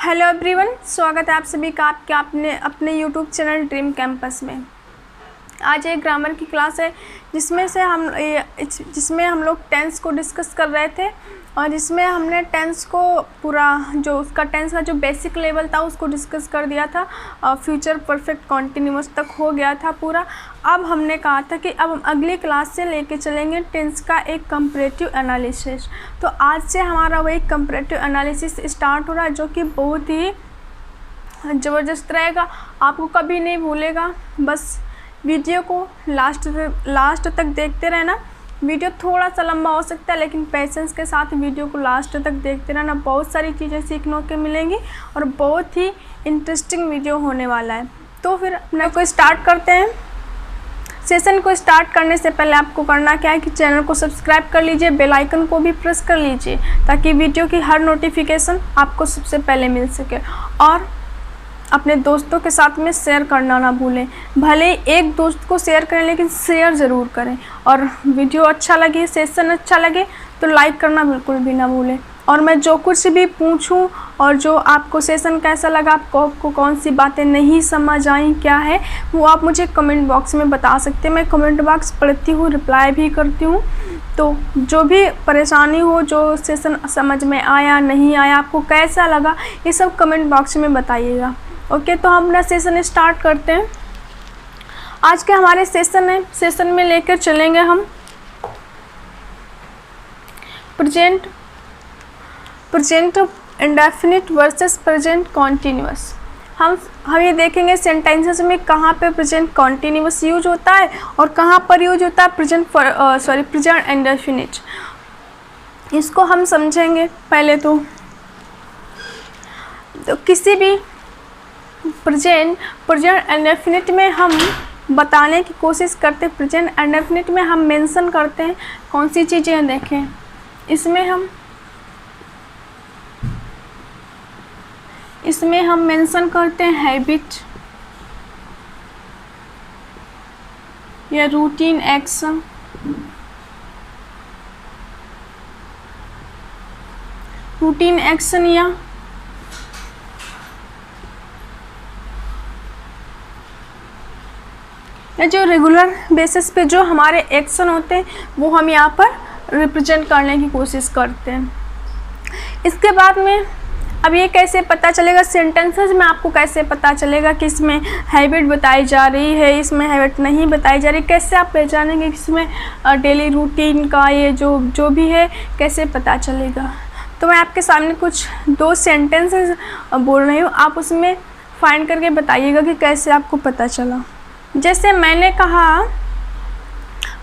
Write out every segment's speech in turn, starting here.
Hello everyone, स्वागत है आप सभी का आपके अपने यूट्यूब चैनल ड्रीम कैंपस में। आज एक ग्रामर की क्लास है जिसमें हम लोग टेंस को डिस्कस कर रहे थे और जिसमें हमने टेंस को पूरा जो उसका टेंस का जो बेसिक लेवल था उसको डिस्कस कर दिया था। फ्यूचर परफेक्ट कॉन्टिन्यूअस तक हो गया था पूरा। अब हमने कहा था कि अब हम अगली क्लास से लेके चलेंगे टेंस का एक कंपैरेटिव एनालिसिस। तो आज से हमारा वही कंपैरेटिव एनालिसिस स्टार्ट हो रहा है, जो कि बहुत ही ज़बरदस्त रहेगा, आपको कभी नहीं भूलेगा। बस वीडियो को लास्ट तक देखते रहना। वीडियो थोड़ा सा लंबा हो सकता है, लेकिन पेशेंस के साथ वीडियो को लास्ट तक देखते रहना। बहुत सारी चीज़ें सीखने को मिलेंगी और बहुत ही इंटरेस्टिंग वीडियो होने वाला है। तो फिर अपने को स्टार्ट करते हैं। सेशन को स्टार्ट करने से पहले आपको करना क्या है कि चैनल को सब्सक्राइब कर लीजिए, बेल आइकन को भी प्रेस कर लीजिए ताकि वीडियो की हर नोटिफिकेशन आपको सबसे पहले मिल सके। और अपने दोस्तों के साथ में शेयर करना ना भूलें। भले एक दोस्त को शेयर करें, लेकिन शेयर ज़रूर करें। और वीडियो अच्छा लगे, सेशन अच्छा लगे तो लाइक करना बिल्कुल भी ना भूलें। और मैं जो कुछ भी पूछूं और जो आपको सेशन कैसा लगा, आपको कौन सी बातें नहीं समझ आई, क्या है, वो आप मुझे कमेंट बॉक्स में बता सकते हैं। मैं कमेंट बॉक्स पढ़ती हूँ, रिप्लाई भी करती हूँ। तो जो भी परेशानी हो, जो सेशन समझ में आया नहीं आया, आपको कैसा लगा, ये सब कमेंट बॉक्स में बताइएगा। ओके, तो हम अपना सेशन स्टार्ट करते हैं। आज के हमारे सेशन में लेकर चलेंगे हम present indefinite versus present continuous. हम ये देखेंगे सेंटेंसेस में कहाँ पे प्रेजेंट कॉन्टिन्यूअस यूज होता है और कहाँ पर यूज होता है प्रेजेंट इंडेफिनिट। इसको हम समझेंगे। पहले तो किसी भी प्रेजेंट इंडेफिनिट में हम बताने की कोशिश करते हैं। प्रेजेंट इंडेफिनिट में हम मेंशन करते हैं कौन सी चीज़ें, देखें इसमें हम मेंशन करते हैं हैबिट या रूटीन एक्शन, या जो रेगुलर बेसिस पे जो हमारे एक्शन होते हैं वो हम यहाँ पर रिप्रेजेंट करने की कोशिश करते हैं। इसके बाद में अब ये कैसे पता चलेगा, सेंटेंसेस में आपको कैसे पता चलेगा कि इसमें हैबिट बताई जा रही है, इसमें हैबिट नहीं बताई जा रही, कैसे आप पहचानेंगे कि इसमें डेली रूटीन का ये जो भी है कैसे पता चलेगा। तो मैं आपके सामने कुछ 2 सेंटेंसेस बोल रही हूँ, आप उसमें फाइंड करके बताइएगा कि कैसे आपको पता चला। जैसे मैंने कहा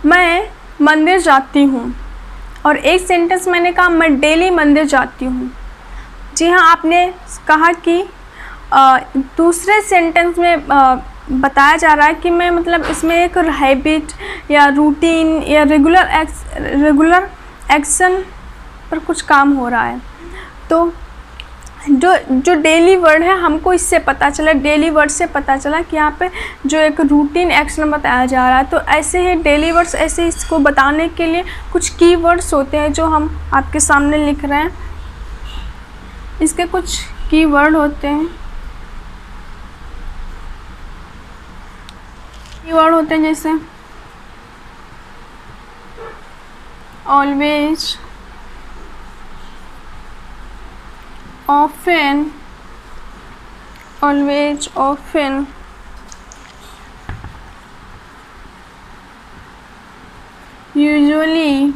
मैं मंदिर जाती हूँ, और एक सेंटेंस मैंने कहा मैं डेली मंदिर जाती हूँ। जी हाँ, आपने कहा कि दूसरे सेंटेंस में बताया जा रहा है कि मैं मतलब इसमें एक हैबिट या रूटीन या रेगुलर एक्शन पर कुछ काम हो रहा है। तो जो डेली वर्ड है हमको इससे पता चला, डेली वर्ड से पता चला कि यहाँ पे जो एक रूटीन एक्शन बताया जा रहा है। तो ऐसे ही डेली वर्ड्स, ऐसे इसको बताने के लिए कुछ की वर्ड्स होते हैं जो हम आपके सामने लिख रहे हैं। इसके कुछ की वर्ड होते हैं, जैसे always, often, usually,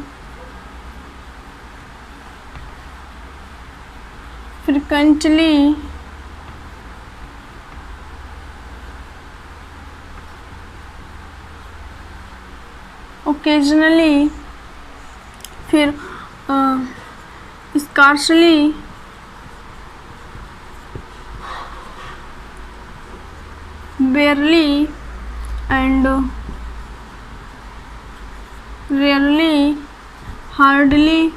frequently, occasionally, फिर scarcely, barely and rarely, hardly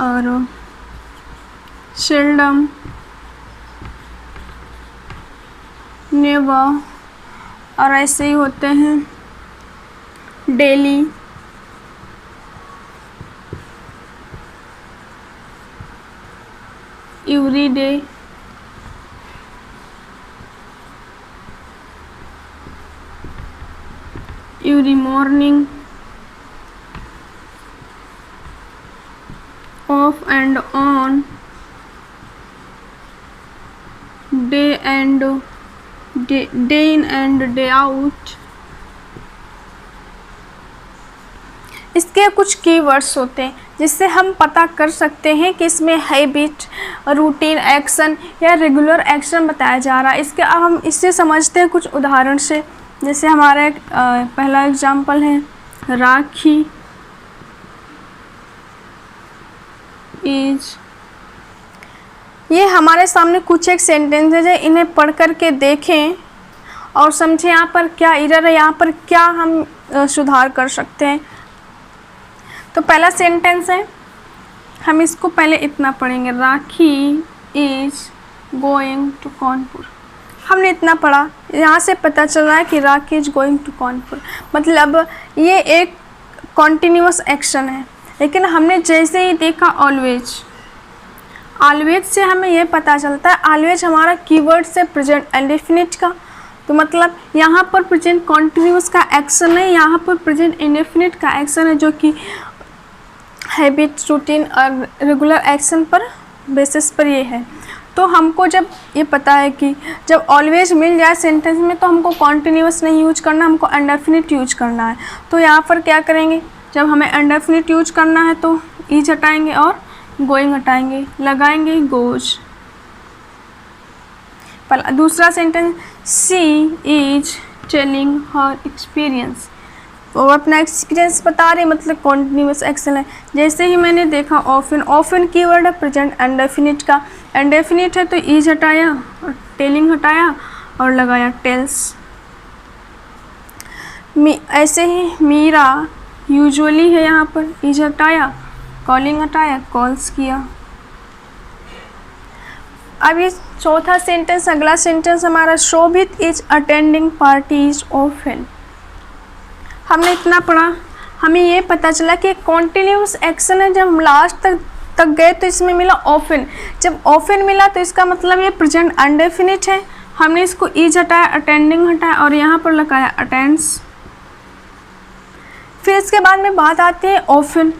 और seldom, never, और ऐसे ही होते हैं daily, every day, every morning, of and on, day in and day out. इसके कुछ कीवर्ड्स होते हैं जिससे हम पता कर सकते हैं कि इसमें हैबिट, रूटीन, एक्शन या रेगुलर एक्शन बताया जा रहा है। इसके अब हम इससे समझते हैं कुछ उदाहरण से। जैसे हमारा एक पहला एग्जाम्पल है राखी इज। ये हमारे सामने कुछ एक सेंटेंसेज है, इन्हें पढ़ कर के देखें और समझें यहाँ पर क्या एरर है, यहाँ पर क्या हम सुधार कर सकते हैं। तो पहला सेंटेंस है, हम इसको पहले इतना पढ़ेंगे, राखी इज गोइंग टू कानपुर। हमने इतना पढ़ा, यहाँ से पता चल रहा है कि राखी इज गोइंग टू कानपुर, मतलब ये एक कॉन्टिन्यूअस एक्शन है। लेकिन हमने जैसे ही देखा ऑलवेज, ऑलवेज से हमें यह पता चलता है, ऑलवेज हमारा कीवर्ड से प्रेजेंट इंडेफिनिट का, तो मतलब यहाँ पर प्रेजेंट कॉन्टिन्यूअस का एक्शन है, यहाँ पर प्रेजेंट इंडेफिनिट का एक्शन है, जो कि हैबिट, रूटीन और रेगुलर एक्शन पर बेसिस पर ये है। तो हमको जब ये पता है कि जब ऑलवेज मिल जाए सेंटेंस में तो हमको कॉन्टिन्यूअस नहीं यूज करना, हमको इंडेफिनिट यूज करना है। तो यहाँ पर क्या करेंगे, जब हमें इंडेफिनिट यूज करना है तो इज हटाएंगे और गोइंग हटाएंगे, लगाएंगे गोज। पहला। दूसरा sentence, she is telling her experience, वो अपना एक्सपीरियंस बता रही, मतलब कॉन्टिन्यूअस एक्शन है। जैसे ही मैंने देखा ऑफन, ऑफन कीवर्ड है प्रेजेंट इंडेफिनिट का, इंडेफिनिट है तो इज हटाया और टेलिंग हटाया और लगाया टेल्स। ऐसे ही मीरा यूजुअली है, यहाँ पर इज हटाया, कॉलिंग हटाया, कॉल्स किया। अब ये चौथा सेंटेंस, अगला सेंटेंस हमारा, शोभित इज अटेंडिंग पार्टीज ऑफन। हमने इतना पढ़ा, हमें ये पता चला कि कॉन्टिन्यूअस एक्शन है। जब हम लास्ट तक गए तो इसमें मिला ऑफन, जब ऑफन मिला तो इसका मतलब ये प्रेजेंट इंडेफिनिट है। हमने इसको इज हटाया, अटेंडिंग हटाया और यहाँ पर लगाया अटेंड्स। फिर इसके बाद में बात आती है ऑफन।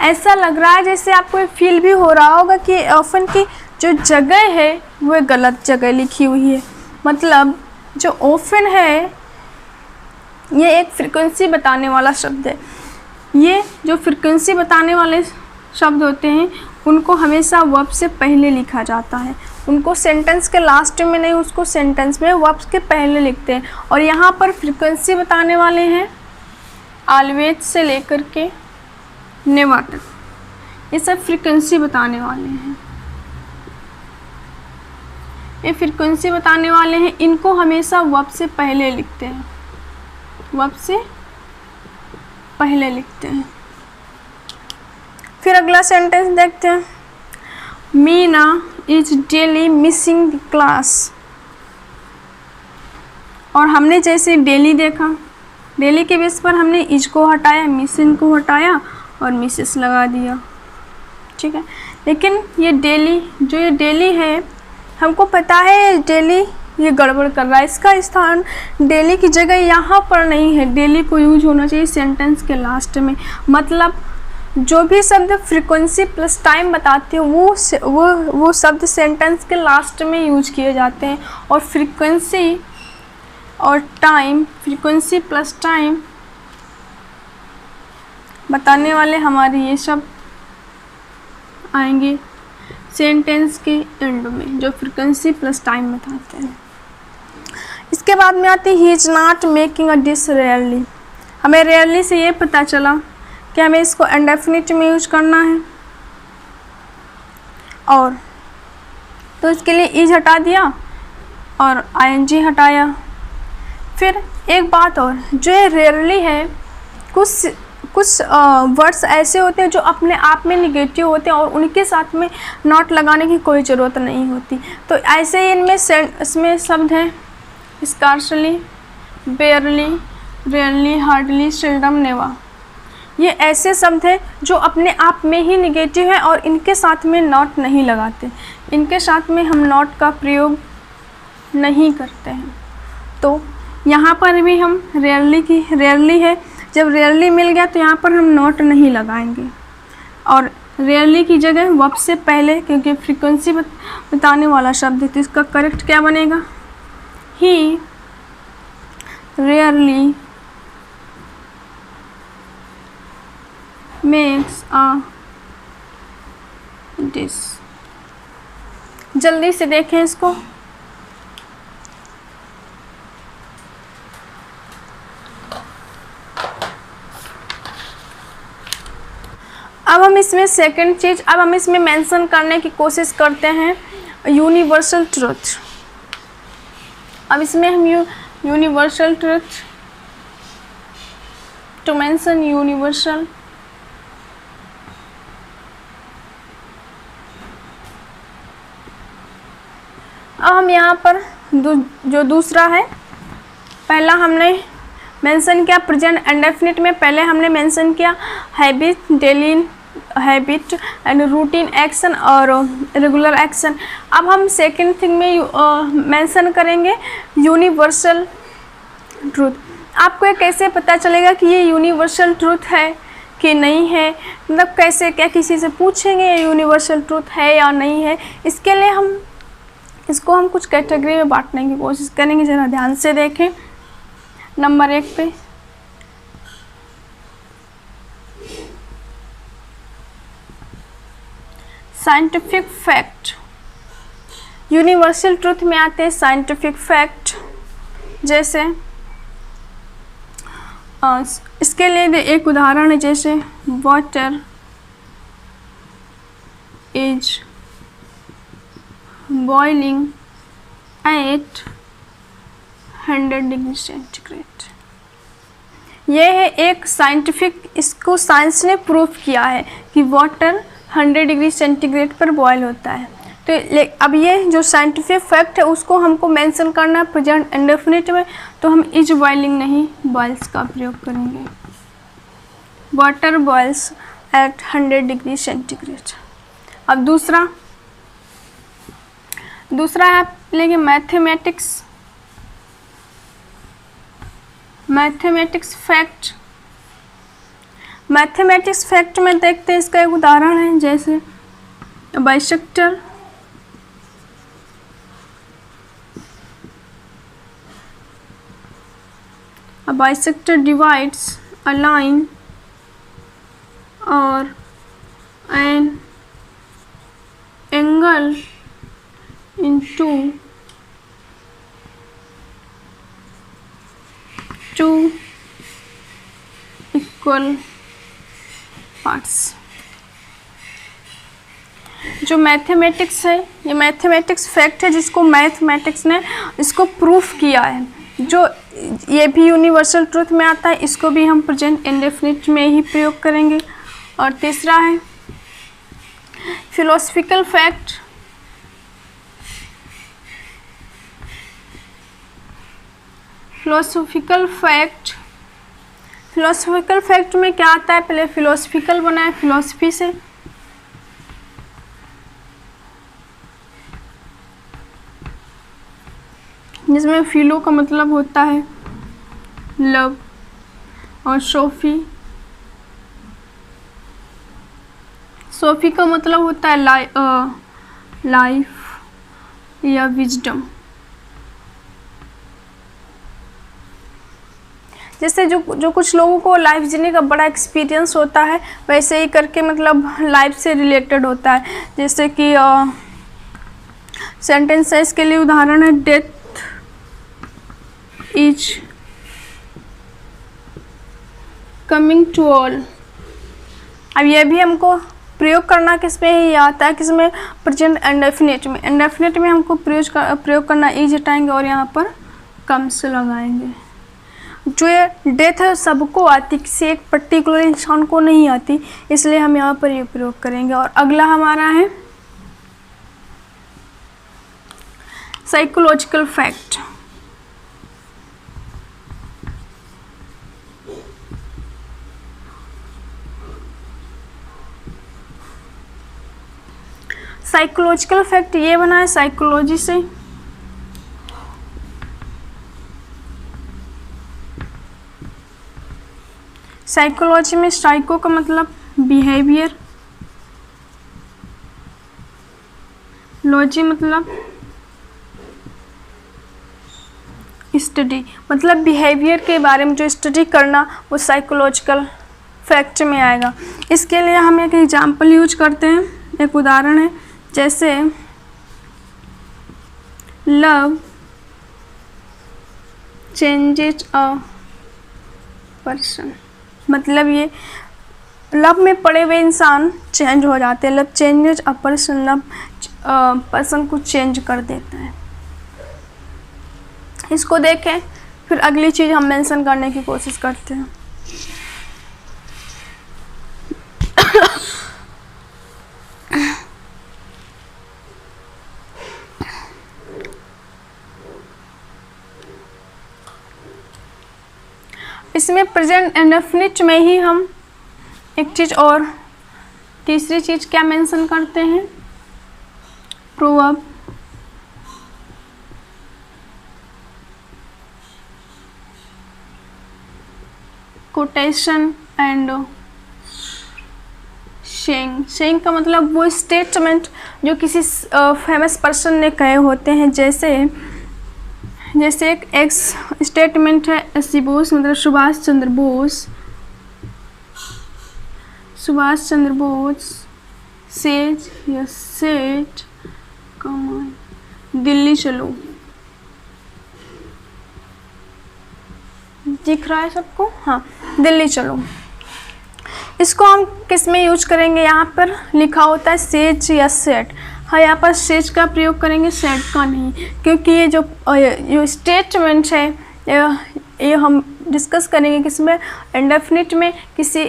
ऐसा लग रहा है जैसे आपको फील भी हो रहा होगा कि ऑफन की जो जगह है वो गलत जगह लिखी हुई है। मतलब जो ऑफन है ये एक फ्रीक्वेंसी बताने वाला शब्द है। ये जो फ्रीक्वेंसी बताने वाले शब्द होते हैं उनको हमेशा वर्ब से पहले लिखा जाता है, उनको सेंटेंस के लास्ट में नहीं, उसको सेंटेंस में वर्ब के पहले लिखते हैं। और यहाँ पर फ्रीक्वेंसी बताने वाले हैं ऑलवेज से लेकर के नेवर तक, ये सब फ्रीक्वेंसी बताने वाले हैं। ये फ्रीक्वेंसी बताने वाले हैं, इनको हमेशा वर्ब से पहले लिखते हैं, वर्ब से पहले लिखते हैं। फिर अगला सेंटेंस देखते हैं, Meena is daily missing the class. और हमने जैसे डेली देखा, डेली के बेस पर हमने इज को हटाया, मिसिंग को हटाया और मिसेस लगा दिया, ठीक है। लेकिन ये डेली, जो ये डेली है, हमको पता है डेली ये गड़बड़ कर रहा है, इसका स्थान डेली की जगह यहाँ पर नहीं है। डेली को यूज होना चाहिए सेंटेंस के लास्ट में। मतलब जो भी शब्द फ्रीक्वेंसी प्लस टाइम बताते हैं वो शब्द सेंटेंस के लास्ट में यूज किए जाते हैं। और फ्रीक्वेंसी और टाइम, फ्रीक्वेंसी प्लस टाइम बताने वाले हमारे ये शब्द आएंगे सेंटेंस के एंड में, जो फ्रीक्वेंसी प्लस टाइम बताते हैं। इसके बाद में आती है he is not making a dish rarely. हमें रेयरली से ये पता चला कि हमें इसको इंडेफिनिट में यूज करना है, और तो इसके लिए इज हटा दिया और आईएनजी हटाया। फिर एक बात और, जो ये रेयरली है, कुछ वर्ड्स ऐसे होते हैं जो अपने आप में निगेटिव होते हैं और उनके साथ में नॉट लगाने की कोई ज़रूरत नहीं होती। तो ऐसे ही इसमें शब्द हैं scarcely, बेयरली, rarely, hardly, seldom, never. ये ऐसे शब्द हैं जो अपने आप में ही निगेटिव है और इनके साथ में नॉट नहीं लगाते, इनके साथ में हम नॉट का प्रयोग नहीं करते हैं। तो यहाँ पर भी हम रेयरली है, जब रेयरली मिल गया तो यहाँ पर हम नॉट नहीं लगाएंगे और रेयरली की जगह वर्ब से पहले, क्योंकि फ्रीक्वेंसी बताने वाला शब्द है तो इसका करेक्ट क्या बनेगा, ही रेयरली मेक्स अ डिश। जल्दी से देखें इसको। अब हम इसमें सेकंड चीज़, अब हम इसमें मेंशन करने की कोशिश करते हैं यूनिवर्सल ट्रुथ। अब इसमें हम universal truth, to mention universal अब हम यहाँ पर जो दूसरा है, पहला हमने मेंशन किया प्रेजेंट इंडेफिनिट में, पहले हमने मेंशन किया habit, daily habit and routine action और रेगुलर एक्शन। अब हम सेकंड थिंग में मेंशन करेंगे यूनिवर्सल ट्रूथ। आपको ये कैसे पता चलेगा कि ये यूनिवर्सल ट्रूथ है कि नहीं है, मतलब कैसे, क्या किसी से पूछेंगे ये यूनिवर्सल ट्रूथ है या नहीं है? इसके लिए हम इसको हम कुछ कैटेगरी में बांटने की कोशिश करेंगे। ज़रा ध्यान से देखें। नंबर 1 पे साइंटिफिक फैक्ट। यूनिवर्सल ट्रूथ में आते हैं साइंटिफिक फैक्ट, जैसे इसके लिए एक उदाहरण है, जैसे water is boiling at 100 degree centigrade. यह है एक साइंटिफिक, इसको साइंस ने प्रूफ किया है कि वाटर 100 डिग्री सेंटीग्रेड पर बॉयल होता है। तो अब ये जो साइंटिफिक फैक्ट है उसको हमको मेंशन करना है प्रेजेंट इंडेफिनिट में, तो हम इज बॉइलिंग नहीं बॉइल्स का प्रयोग करेंगे। Water boils at 100 degree centigrade. अब दूसरा है लेंगे मैथमेटिक्स फैक्ट। मैथमेटिक्स फैक्ट में देखते हैं, इसका एक उदाहरण है, जैसे bisector divides a line or an angle into two equal parts। जो मैथमेटिक्स है, ये मैथमेटिक्स फैक्ट है जिसको मैथमेटिक्स ने इसको प्रूफ किया है, जो ये भी यूनिवर्सल ट्रूथ में आता है। इसको भी हम प्रेजेंट इंडेफिनिट में ही प्रयोग करेंगे। और तीसरा है फिलोसफिकल फैक्ट। फिलोसफिकल फैक्ट में क्या आता है, पहले फिलोसफिकल बना है फिलोसफी से, जिसमें फिलो का मतलब होता है लव और सोफी का मतलब होता है लाइफ या विजडम। जैसे जो कुछ लोगों को लाइफ जीने का बड़ा एक्सपीरियंस होता है, वैसे ही करके मतलब लाइफ से रिलेटेड होता है। जैसे कि सेंटेंस है, इसके लिए उदाहरण है death is coming to all. अब ये भी हमको प्रयोग करना किस में ही आता है, किस में, प्रेजेंट इंडेफिनिट में। इंडेफिनिट में हमको प्रयोग करना इज हटाएंगे और यहाँ पर कम्स लगाएंगे। जो ये डेथ है सबको आती, किसी एक पर्टिकुलर इंसान को नहीं आती, इसलिए हम यहाँ पर ये प्रयोग करेंगे। और अगला हमारा है साइकोलॉजिकल फैक्ट। साइकोलॉजिकल फैक्ट ये बना है साइकोलॉजी से, साइकोलॉजी में साइको का मतलब बिहेवियर, लॉजी मतलब स्टडी, मतलब बिहेवियर के बारे में जो स्टडी करना वो साइकोलॉजिकल फैक्ट में आएगा। इसके लिए हम एक एग्जांपल यूज करते हैं, एक उदाहरण है, जैसे लव चेंजेज अ पर्सन, मतलब ये लव में पड़े हुए इंसान चेंज हो जाते हैं। Love changes a person, love person को चेंज कर देता है। इसको देखें, फिर अगली चीज़ हम मेंशन करने की कोशिश करते हैं। इसमें प्रेजेंट इंडेफिनिट में ही हम एक चीज़ और तीसरी चीज़ क्या मेंशन करते हैं, proverb, quotation and saying. Saying का मतलब वो स्टेटमेंट जो किसी फेमस पर्सन ने कहे होते हैं, जैसे एक एक्स स्टेटमेंट है एस.सी. बोस, मतलब सुभाष चंद्र बोस सेज या सेट दिल्ली चलो, दिख रहा है सबको, हाँ, दिल्ली चलो। इसको हम किस में यूज करेंगे, यहाँ पर लिखा होता है सेज या सेट, हाँ यहाँ पर सेज का प्रयोग करेंगे, सेट का नहीं, क्योंकि ये जो स्टेटमेंट है ये हम डिस्कस करेंगे किसमें, इंडेफिनिट में, किसी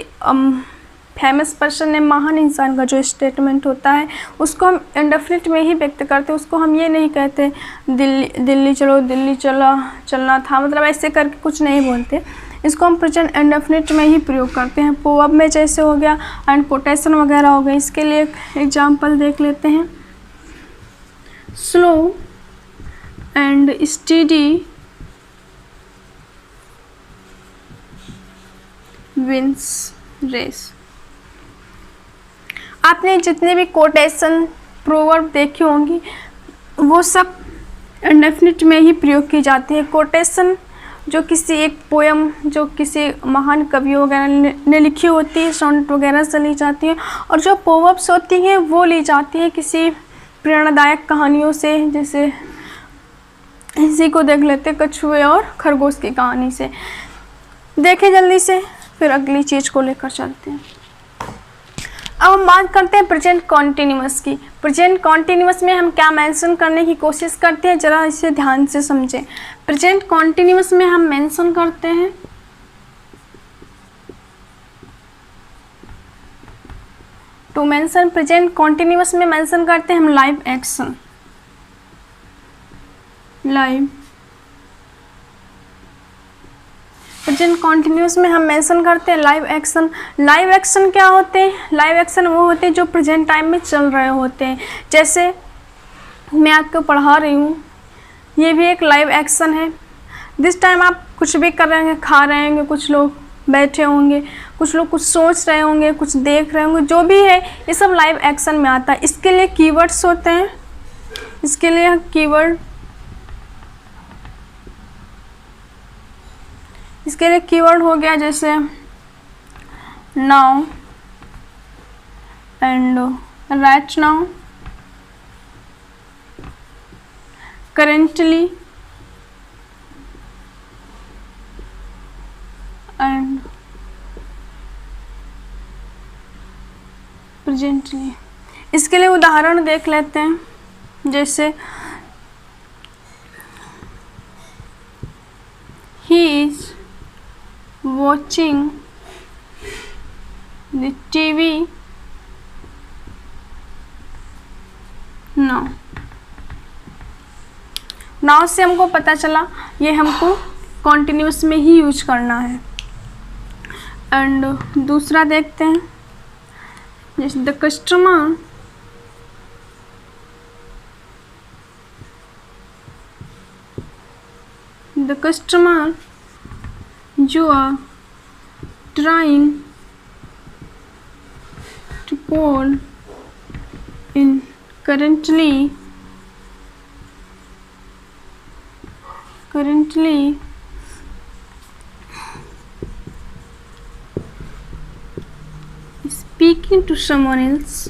फेमस पर्सन ने, महान इंसान का जो स्टेटमेंट होता है उसको हम इंडेफिनिट में ही व्यक्त करते हैं। उसको हम ये नहीं कहते दिल्ली चलो, दिल्ली चलना था, मतलब ऐसे करके कुछ नहीं बोलते। इसको हम प्रेजेंट इंडेफिनिट में ही प्रयोग करते हैं। पोअब में जैसे हो गया एंड कोटेशन वगैरह हो गए। इसके लिए एक एग्जाम्पल देख लेते हैं, slow and steady wins race. आपने जितने भी कोटेशन प्रोवर्ब देखी होंगी वो सब इंडेफिनिट में ही प्रयोग की जाती है। कोटेशन जो किसी एक पोयम जो किसी महान कवियों वगैरह ने लिखी होती है, सॉनेट वगैरह से ली जाती है, और जो पोवर्ब्स होती हैं वो ली जाती है किसी प्रेरणादायक कहानियों से। जैसे इसी को देख लेते हैं, कछुए और खरगोश की कहानी से। देखें जल्दी से, फिर अगली चीज़ को लेकर चलते हैं। अब हम बात करते हैं प्रेजेंट कॉन्टिन्यूअस की। प्रेजेंट कॉन्टिन्यूअस में हम क्या मेंशन करने की कोशिश करते हैं, ज़रा इसे ध्यान से समझें। प्रेजेंट कॉन्टिन्यूअस में हम मेंशन करते हैं टू मेंशन प्रेजेंट कॉन्टिन्यूअस में मेंशन करते हैं हम live action. Live present continuous में हम मेंशन करते हैं लाइव एक्शन। लाइव एक्शन क्या होते हैं? लाइव एक्शन वो होते हैं जो प्रेजेंट टाइम में चल रहे होते हैं। जैसे मैं आपको पढ़ा रही हूँ, ये भी एक लाइव एक्शन है। दिस टाइम आप कुछ भी कर रहे होंगे, खा रहे होंगे, कुछ लोग बैठे होंगे, कुछ लोग कुछ सोच रहे होंगे, कुछ देख रहे होंगे, जो भी है ये सब लाइव एक्शन में आता है। इसके लिए कीवर्ड्स होते हैं, इसके लिए कीवर्ड हो गया जैसे now and right now, currently and presently. इसके लिए उदाहरण देख लेते हैं, जैसे he is watching the TV now। Now से हमको पता चला ये हमको कॉन्टिन्यूस में ही यूज करना है। एंड दूसरा देखते हैं, जैसे the customer the customer you are trying to call in currently speaking to someone else.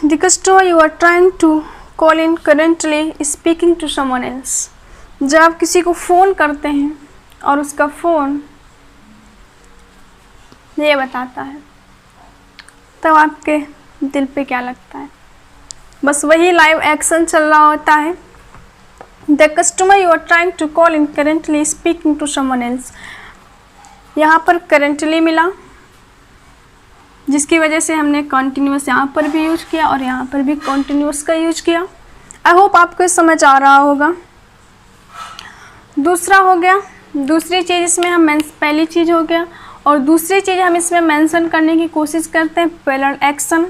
The customer you are trying to call in currently is speaking to someone else. जब आप किसी को फ़ोन करते हैं और उसका फ़ोन ये बताता है, तब आपके दिल पे क्या लगता है? बस वही लाइव एक्शन चल रहा होता है. The customer you are trying to call in currently speaking to someone else. यहाँ पर करेंटली मिला, जिसकी वजह से हमने कॉन्टीन्यूअस यहाँ पर भी यूज किया और यहाँ पर भी कॉन्टीन्यूअस का यूज किया. आई होप आपको समझ आ रहा होगा. दूसरा हो गया, दूसरी चीज़ इसमें हम पहली चीज़ हो गया, और दूसरी चीज़ हम इसमें मेंशन करने की कोशिश करते हैं पैरेलल एक्शन.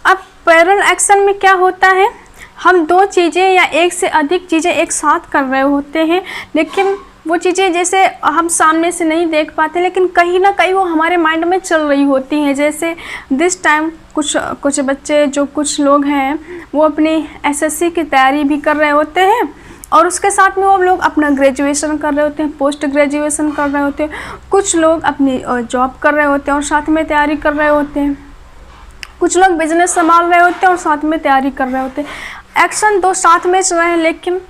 अब पैरेलल एक्शन में क्या होता है, हम दो चीज़ें या एक से अधिक चीज़ें एक साथ कर रहे होते हैं, लेकिन वो चीज़ें जैसे हम सामने से नहीं देख पाते, लेकिन कहीं ना कहीं वो हमारे माइंड में चल रही होती हैं. जैसे दिस टाइम कुछ बच्चे, जो कुछ लोग हैं, वो अपनी एसएससी की तैयारी भी कर रहे होते हैं, और उसके साथ में वो लोग अपना ग्रेजुएशन कर रहे होते हैं, पोस्ट ग्रेजुएशन कर रहे होते हैं. कुछ लोग अपनी जॉब कर रहे होते हैं और साथ में तैयारी कर रहे होते हैं. कुछ लोग बिजनेस संभाल रहे होते हैं और साथ में तैयारी कर रहे होते हैं. एक्शन दो साथ में चल रहे हैं, लेकिन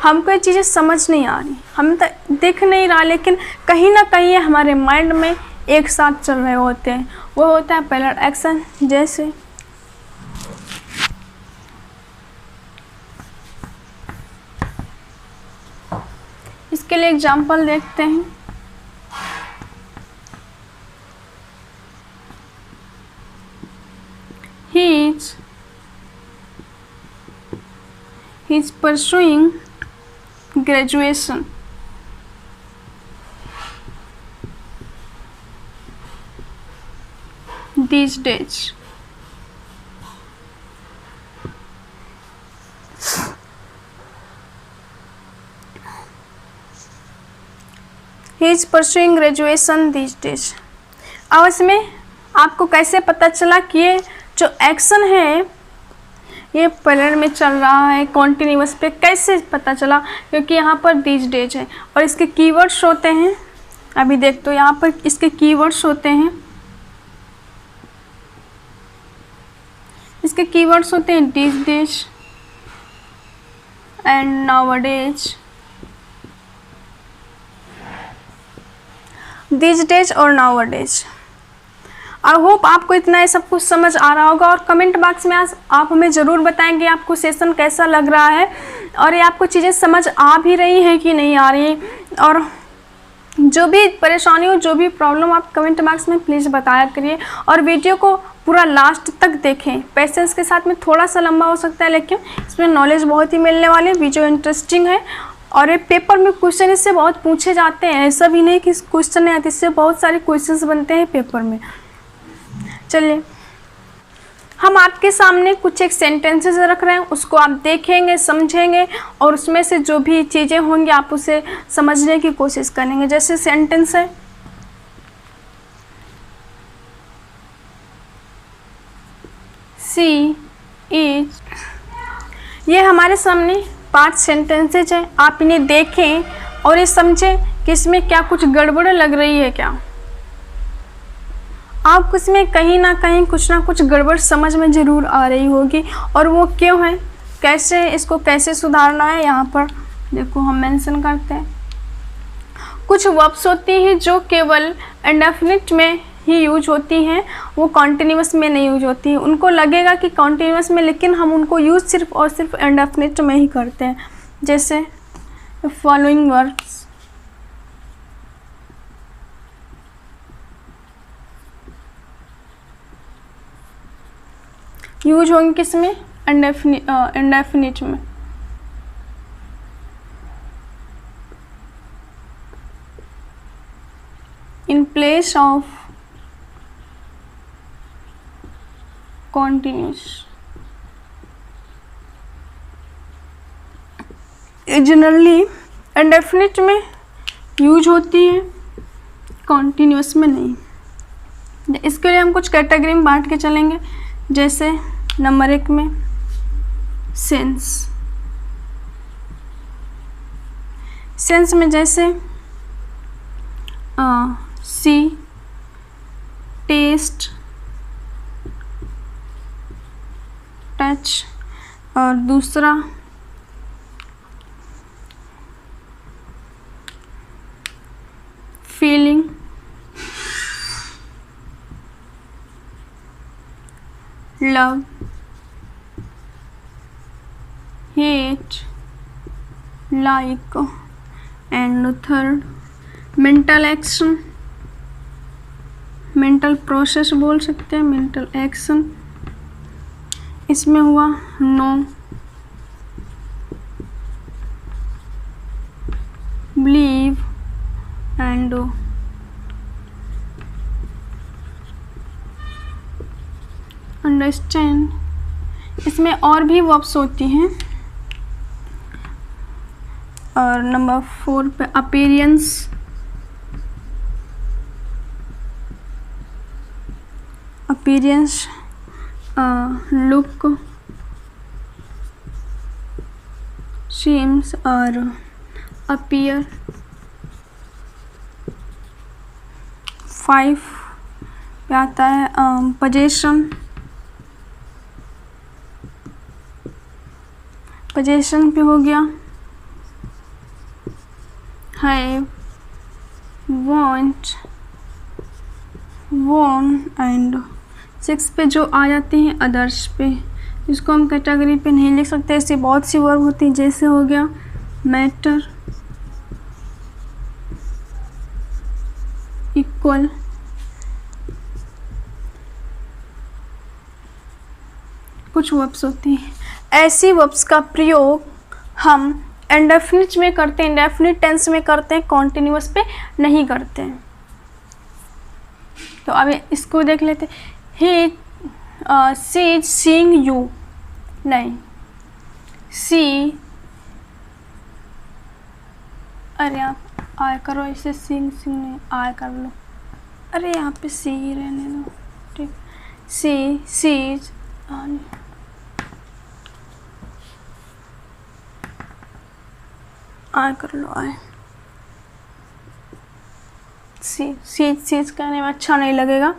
हमको ये चीज़ें समझ नहीं आ रही, हम तो दिख नहीं रहा, लेकिन कहीं ना कहीं ये हमारे माइंड में एक साथ चल रहे होते हैं. वो होता है पैरेलल एक्शन. जैसे इसके लिए एग्जांपल देखते हैं. he is pursuing graduation. These days. He is pursuing graduation these days. अब इसमें आपको कैसे पता चला कि ये जो एक्शन है ये पैरेलल में चल रहा है, कॉन्टिन्यूअस पे कैसे पता चला? क्योंकि यहाँ पर दीज डेज है और इसके कीवर्ड्स होते हैं. अभी देख तो यहाँ पर इसके कीवर्ड्स होते हैं. इसके कीवर्ड्स होते हैं these days and nowadays. These days और नाउअडेज. आई होप आपको इतना ये सब कुछ समझ आ रहा होगा, और कमेंट बॉक्स में आज आप हमें ज़रूर बताएंगे आपको सेशन कैसा लग रहा है, और ये आपको चीज़ें समझ आ भी रही हैं कि नहीं आ रही. और जो भी परेशानी हो, जो भी प्रॉब्लम, आप कमेंट बॉक्स में प्लीज़ बताया करिए, और वीडियो को पूरा लास्ट तक देखें. पेशेंस के साथ में थोड़ा सा लंबा हो सकता है, लेकिन इसमें नॉलेज बहुत ही मिलने वाली है. वीडियो इंटरेस्टिंग है, और ये पेपर में क्वेश्चन इससे बहुत पूछे जाते हैं. ऐसा भी नहीं कि क्वेश्चन नहीं आते, इससे बहुत सारे क्वेश्चंस बनते हैं पेपर में. चलिए, हम आपके सामने कुछ एक सेंटेंसेस रख रहे हैं, उसको आप देखेंगे, समझेंगे, और उसमें से जो भी चीज़ें होंगी आप उसे समझने की कोशिश करेंगे. जैसे सेंटेंस है, सी इज. ये हमारे सामने 5 सेंटेंसेज हैं. आप इन्हें देखें और ये समझें कि इसमें क्या कुछ गड़बड़ लग रही है क्या. आपको इसमें कहीं ना कहीं कुछ ना कुछ गड़बड़ समझ में ज़रूर आ रही होगी, और वो क्यों है, कैसे, इसको कैसे सुधारना है. यहाँ पर देखो हम मेंशन करते हैं. कुछ वर्ब्स होती हैं जो केवल इंडेफिनिट में ही यूज होती हैं, वो कॉन्टिन्यूअस में नहीं यूज होती हैं. उनको लगेगा कि कॉन्टिन्यूअस में, लेकिन हम उनको यूज सिर्फ और सिर्फ इंडेफिनिट में ही करते हैं. जैसे फॉलोइंग वर्ब्स, यूज होंगे किसमें, इंडेफिनिट में. in place of continuous. Generally indefinite में यूज होती है, कॉन्टीन्यूस में नहीं। इसके लिए हम कुछ कैटेगरी में बांट के चलेंगे। जैसे नंबर 1 में सेंस। सेंस में जैसे सी, टेस्ट, टच, और दूसरा feeling, love, hate, like, and third mental action, mental process बोल सकते हैं, मेंटल एक्शन। इसमें हुआ नो, बिलीव एंड अंडरस्टैंड। इसमें और भी वर्ब्स होती हैं। और नंबर 4 पे अपीयरेंस, लुक, सीम्स और अपीयर। 5 पे आता है पोजेशन। पोजेशन पे हो गया हैव, वांट, वॉन, एंड 6 पे जो आ जाती हैं अदर्स पे, इसको हम कैटेगरी पे नहीं लिख सकते। ऐसी बहुत सी वर्ब होती हैं, जैसे हो गया मैटर, इक्वल, कुछ वर्ब्स होती हैं। ऐसी वर्ब्स का प्रयोग हम इंडेफिनिट में करते हैं, इंडेफिनिट टेंस में करते हैं, कॉन्टिन्यूअस पे नहीं करते हैं। तो अब इसको देख लेते हैं। ही सी इज सीइंग यू, नहीं, सी, अरे आप आय करो, इसे सीइंग नहीं, आय कर लो, अरे यहाँ पे सी ही रहने दो, ठीक। सी इज, आय कर लो, आय। सीज करने में अच्छा नहीं लगेगा,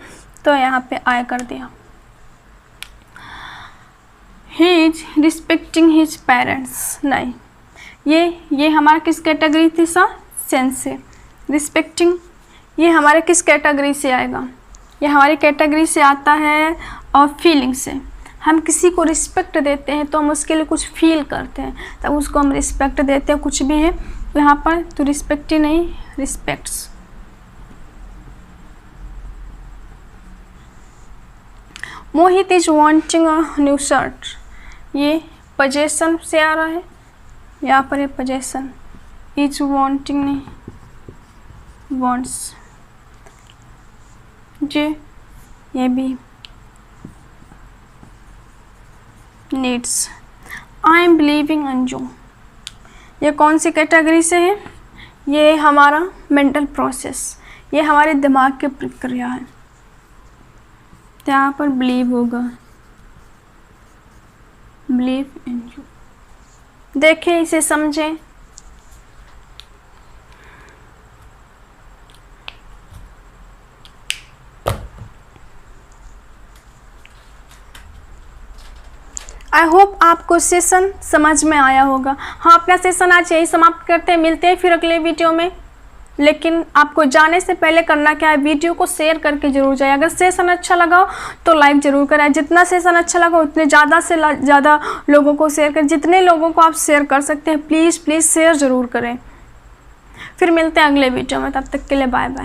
तो यहाँ पे आय कर दिया। He is respecting his parents, नहीं, ये हमारा किस कैटेगरी थी सा, सेंस से। रिस्पेक्टिंग ये हमारे किस कैटेगरी से आएगा, ये हमारी कैटेगरी से आता है और फीलिंग से। हम किसी को रिस्पेक्ट देते हैं तो हम उसके लिए कुछ फील करते हैं, तब उसको हम रिस्पेक्ट देते हैं। कुछ भी है यहाँ पर तो रिस्पेक्ट ही नहीं, respects. Mohit is wanting a new shirt, ये पोजेशन से आ रहा है, यहाँ पर है पोजेशन, इज वांटिंग नहीं, वांट्स। ये भी needs. I am believing Anju, ये कौन सी कैटेगरी से है, ये हमारा मेंटल प्रोसेस, ये हमारे दिमाग की प्रक्रिया है, तो यहाँ पर बिलीव होगा, बिलीव इन यू। देखें, इसे समझें। आई होप आपको सेशन समझ में आया होगा। हाँ, अपना सेशन आज यही समाप्त करते हैं, मिलते हैं फिर अगले वीडियो में। लेकिन आपको जाने से पहले करना क्या है, वीडियो को शेयर करके जरूर जाए। अगर सेशन अच्छा लगा हो तो लाइक ज़रूर करें। जितना सेशन अच्छा लगा उतने ज़्यादा से ज़्यादा लोगों को शेयर करें। जितने लोगों को आप शेयर कर सकते हैं प्लीज़ शेयर ज़रूर करें। फिर मिलते हैं अगले वीडियो में, तब तक के लिए बाय बाय।